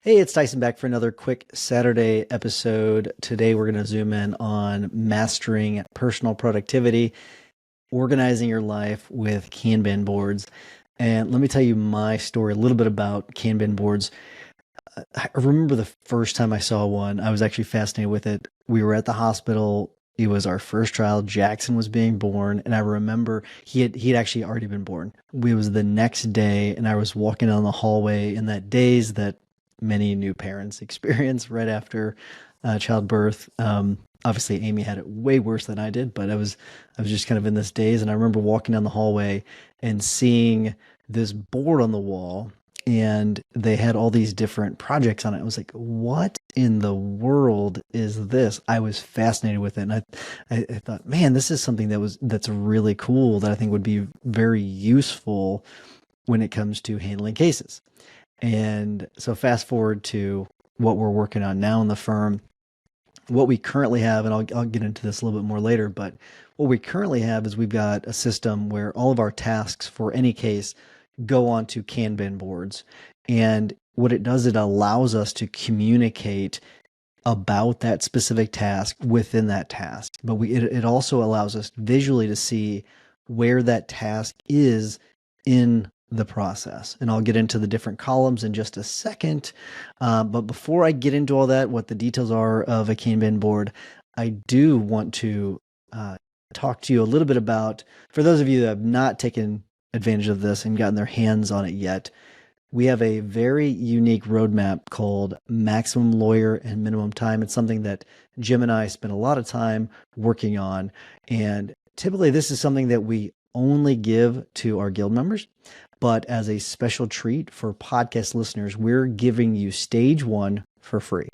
Hey, it's Tyson back for another quick Saturday episode. Today we're going to zoom in on mastering personal productivity, organizing your life with Kanban boards. And let me tell you my story a little bit about Kanban boards. I remember the first time I saw one, I was actually fascinated with it. We were at the hospital. It was our first child. Jackson was being born, and I remember he had actually already been born. It was the next day, and I was walking down the hallway in that daze that many new parents experience right after childbirth. Obviously, Amy had it way worse than I did, but I was just kind of in this daze, and I remember walking down the hallway and seeing this board on the wall, and they had all these different projects on it. I was like, what in the world is this? I was fascinated with it. And I thought, man, this is something that's really cool that I think would be very useful when it comes to handling cases. And so fast forward to what we're working on now in the firm. What we currently have, and I'll get into this a little bit more later, but what we currently have is we've got a system where all of our tasks for any case go onto Kanban boards. And what it does, it allows us to communicate about that specific task within that task. But it also allows us visually to see where that task is in the process. And I'll get into the different columns in just a second. But before I get into all that, what the details are of a Kanban board, I do want to talk to you a little bit about, for those of you that have not taken advantage of this and gotten their hands on it yet, we have a very unique roadmap called Maximum Lawyer and Minimum Time. It's something that Jim and I spent a lot of time working on. And typically, this is something that we only give to our guild members. But as a special treat for podcast listeners, we're giving you stage one for free.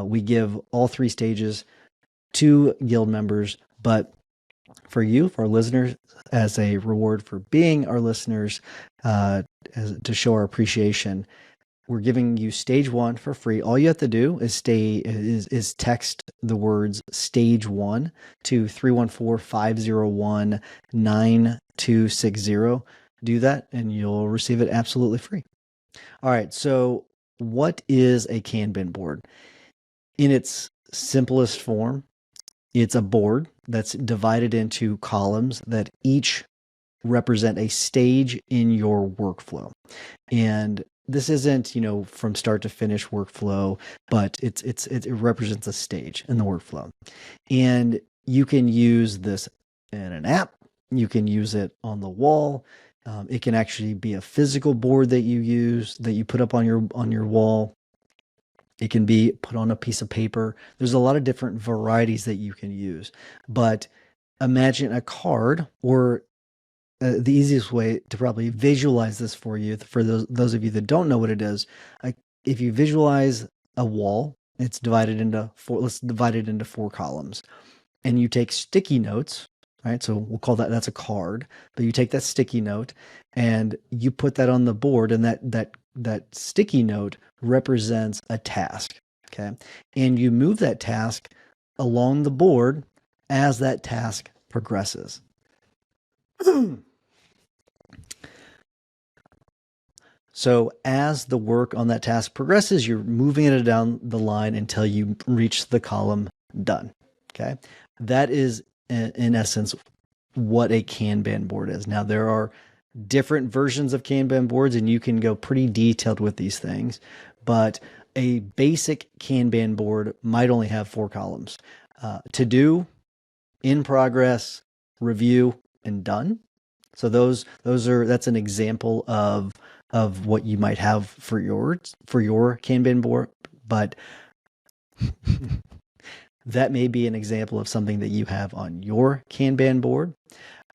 We give all three stages to guild members, but for you, for our listeners, as a reward for being our listeners, to show our appreciation, we're giving you stage one for free. All you have to do is text the words stage one to 314-501-9260. Do that and you'll receive it absolutely free. All right. So what is a Kanban board? In its simplest form, it's a board that's divided into columns that each represent a stage in your workflow. And this isn't, from start to finish workflow, but it represents a stage in the workflow. And you can use this in an app. You can use it on the wall. It can actually be a physical board that you use, that you put up on your wall. It can be put on a piece of paper. There's a lot of different varieties that you can use. But imagine a card, or the easiest way to probably visualize this for you, for those of you that don't know what it is, if you visualize a wall, it's divided into four. Let's divide it into four columns, and you take sticky notes. Right, so we'll call that's a card. But you take that sticky note and you put that on the board, and that sticky note represents a task. Okay, and you move that task along the board as that task progresses. So as the work on that task progresses, you're moving it down the line until you reach the column done. Okay, that is in essence what a Kanban board is. Now, there are different versions of Kanban boards, and you can go pretty detailed with these things, but a basic Kanban board might only have four columns: to do, in progress, review, and done. So that's an example of what you might have for your Kanban board, but that may be an example of something that you have on your Kanban board.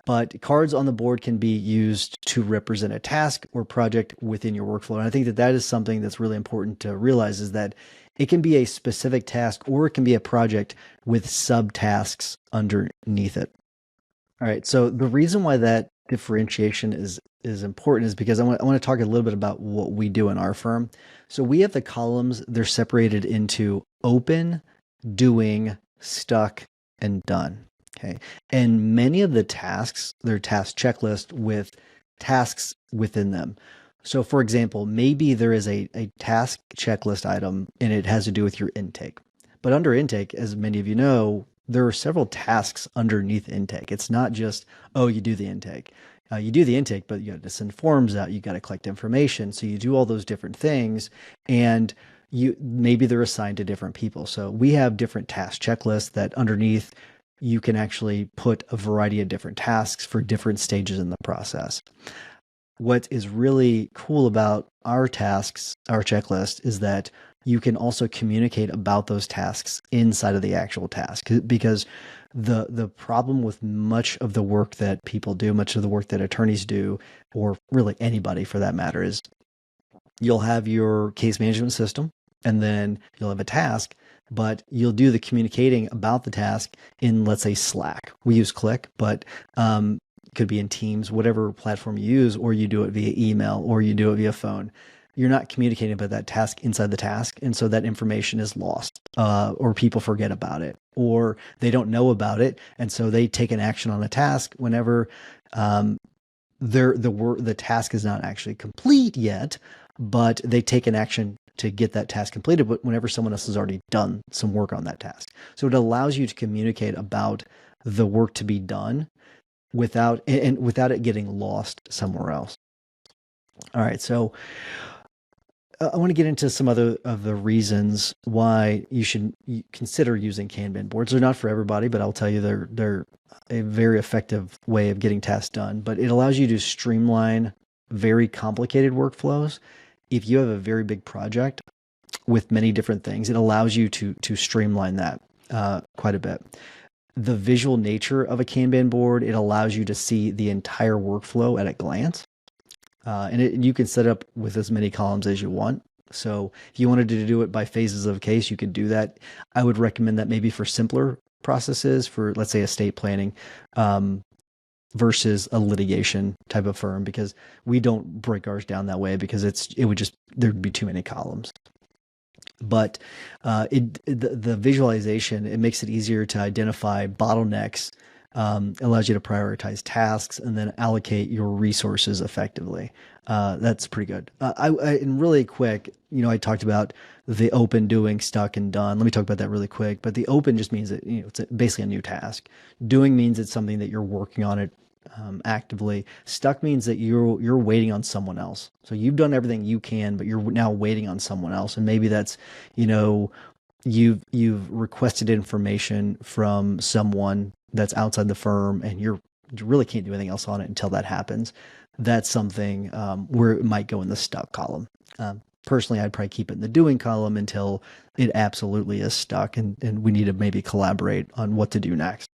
But cards on the board can be used to represent a task or project within your workflow. And I think that is something that's really important to realize, is that it can be a specific task or it can be a project with subtasks underneath it. All right. So the reason why that differentiation is important is because I want to talk a little bit about what we do in our firm. So we have the columns, they're separated into open, doing, stuck, and done. Okay. And many of the tasks, they're task checklist with tasks within them. So, for example, maybe there is a task checklist item and it has to do with your intake. But under intake, as many of you know, there are several tasks underneath intake. It's not just, oh, you do the intake. You do the intake, but you got to send forms out, you got to collect information. So you do all those different things, and you maybe they're assigned to different people. So we have different task checklists that underneath you can actually put a variety of different tasks for different stages in the process. What is really cool about our tasks, our checklist, is that you can also communicate about those tasks inside of the actual task. Because the problem with much of the work that people do, much of the work that attorneys do, or really anybody for that matter, is you'll have your case management system and then you'll have a task, but you'll do the communicating about the task in, let's say, Slack. We use Click, but could be in Teams, whatever platform you use, or you do it via email, or you do it via phone. You're not communicating about that task inside the task, and so that information is lost, or people forget about it, or they don't know about it, and so they take an action on a task whenever the task is not actually complete yet, but they take an action to get that task completed, but whenever someone else has already done some work on that task. So it allows you to communicate about the work to be done without it getting lost somewhere else. All right, so I want to get into some other of the reasons why you should consider using Kanban boards. They're not for everybody, but I'll tell you they're a very effective way of getting tasks done. But it allows you to streamline very complicated workflows. If you have a very big project with many different things, it allows you to streamline that quite a bit. The visual nature of a Kanban board, it allows you to see the entire workflow at a glance. And you can set up with as many columns as you want. So if you wanted to do it by phases of a case, you could do that. I would recommend that maybe for simpler processes, for, let's say, estate planning, versus a litigation type of firm, because we don't break ours down that way, because there'd be too many columns. But the visualization, it makes it easier to identify bottlenecks, allows you to prioritize tasks and then allocate your resources effectively. That's pretty good. And really quick, I talked about the open, doing, stuck, and done. Let me talk about that really quick. But the open just means that it's basically a new task. Doing means it's something that you're working on it actively. Stuck means that you're waiting on someone else. So you've done everything you can, but you're now waiting on someone else. And maybe that's, you've requested information from someone that's outside the firm, and you really can't do anything else on it until that happens. That's something where it might go in the stuck column. Personally, I'd probably keep it in the doing column until it absolutely is stuck, and we need to maybe collaborate on what to do next.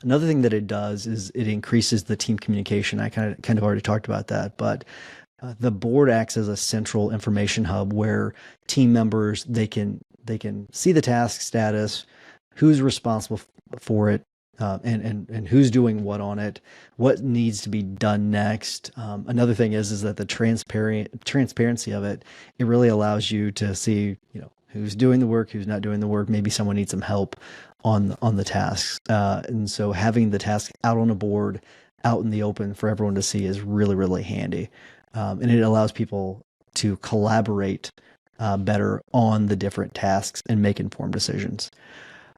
Another thing that it does is it increases the team communication. I kind of already talked about that, but the board acts as a central information hub where team members, they can see the task status, who's responsible for it, and who's doing what on it, what needs to be done next. Another thing is that the transparency of it really allows you to see, who's doing the work, who's not doing the work. Maybe someone needs some help on the tasks. And so having the task out on a board, out in the open for everyone to see is really, really handy. And it allows people to collaborate better on the different tasks and make informed decisions.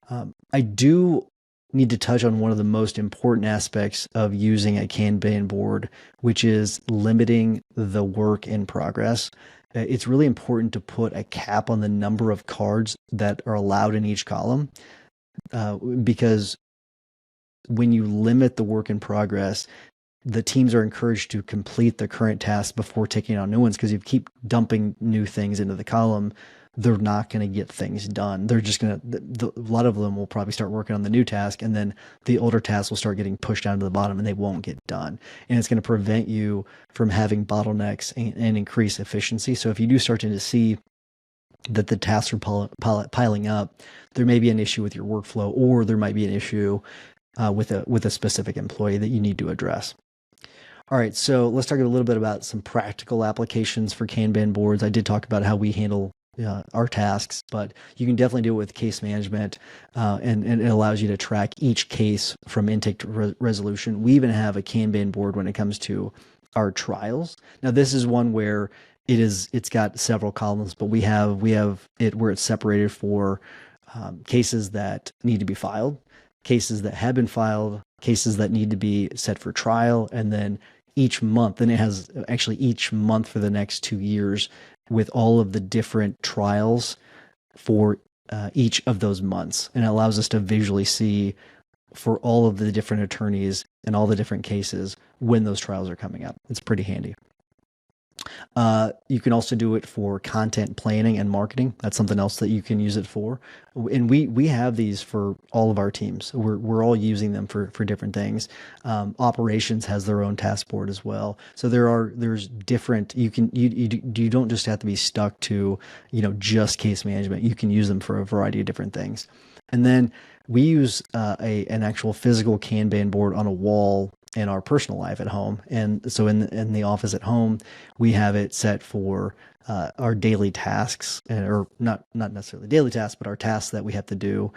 I do need to touch on one of the most important aspects of using a Kanban board, which is limiting the work in progress. It's really important to put a cap on the number of cards that are allowed in each column, because when you limit the work in progress, the teams are encouraged to complete the current tasks before taking on new ones, because if you keep dumping new things into the column, they're not going to get things done. They're just going to, a lot of them will probably start working on the new task, and then the older tasks will start getting pushed down to the bottom and they won't get done. And it's going to prevent you from having bottlenecks and increase efficiency. So if you do start to see that the tasks are piling up, there may be an issue with your workflow, or there might be an issue with a specific employee that you need to address. All right, so let's talk a little bit about some practical applications for Kanban boards. I did talk about how we handle our tasks, but you can definitely do it with case management, and it allows you to track each case from intake to resolution. We even have a Kanban board when it comes to our trials. Now this is one where it's got several columns, but we have it where it's separated for cases that need to be filed, cases that have been filed, cases that need to be set for trial, and then each month, and it has actually each month for the next 2 years with all of the different trials for each of those months. And it allows us to visually see for all of the different attorneys and all the different cases when those trials are coming up. It's pretty handy. You can also do it for content planning and marketing. That's something else that you can use it for. And we have these for all of our teams. We're all using them for different things. Operations has their own task board as well. So there's different, you don't just have to be stuck to, just case management. You can use them for a variety of different things. And then we use an actual physical Kanban board on a wall in our personal life at home. And so in the office at home, we have it set for our daily tasks, or not necessarily daily tasks, but our tasks that we have to do.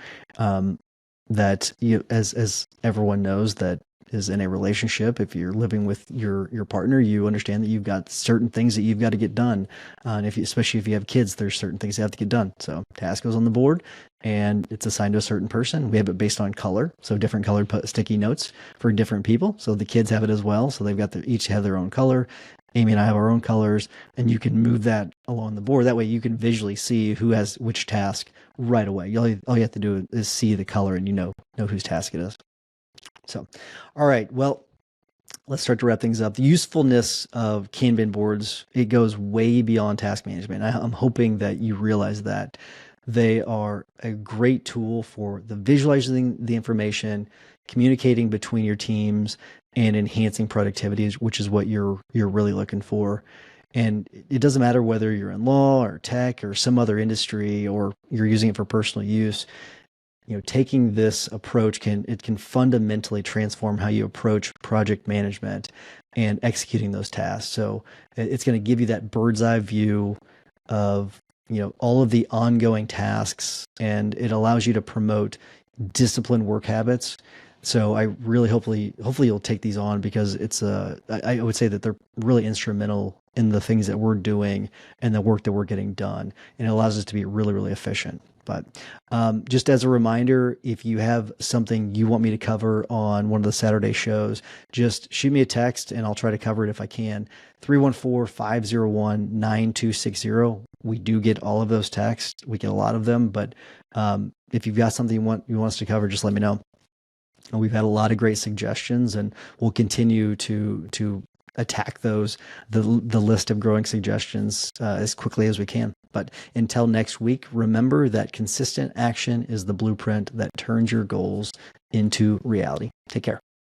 That as everyone knows that is in a relationship, if you're living with your partner, you understand that you've got certain things that you've got to get done. And especially if you have kids, there's certain things that have to get done. So task goes on the board and it's assigned to a certain person. We have it based on color. So different colored sticky notes for different people. So the kids have it as well. So they've got each have their own color. Amy and I have our own colors, and you can move that along the board. That way you can visually see who has which task right away. All you have to do is see the color and you know whose task it is. So, all right, well, let's start to wrap things up. The usefulness of Kanban boards, it goes way beyond task management. I'm hoping that you realize that they are a great tool for the visualizing the information, communicating between your teams, and enhancing productivity, which is what you're really looking for. And it doesn't matter whether you're in law or tech or some other industry, or you're using it for personal use. Taking this approach can fundamentally transform how you approach project management and executing those tasks. So it's going to give you that bird's eye view of all of the ongoing tasks, and it allows you to promote disciplined work habits. So I really hopefully you'll take these on, because I would say that they're really instrumental in the things that we're doing and the work that we're getting done, and it allows us to be really, really efficient. But just as a reminder, if you have something you want me to cover on one of the Saturday shows, just shoot me a text and I'll try to cover it if I can. 314-501-9260. We do get all of those texts. We get a lot of them, but if you've got something you want us to cover, just let me know. And we've had a lot of great suggestions, and we'll continue to attack the list of growing suggestions as quickly as we can. But until next week, remember that consistent action is the blueprint that turns your goals into reality. Take care.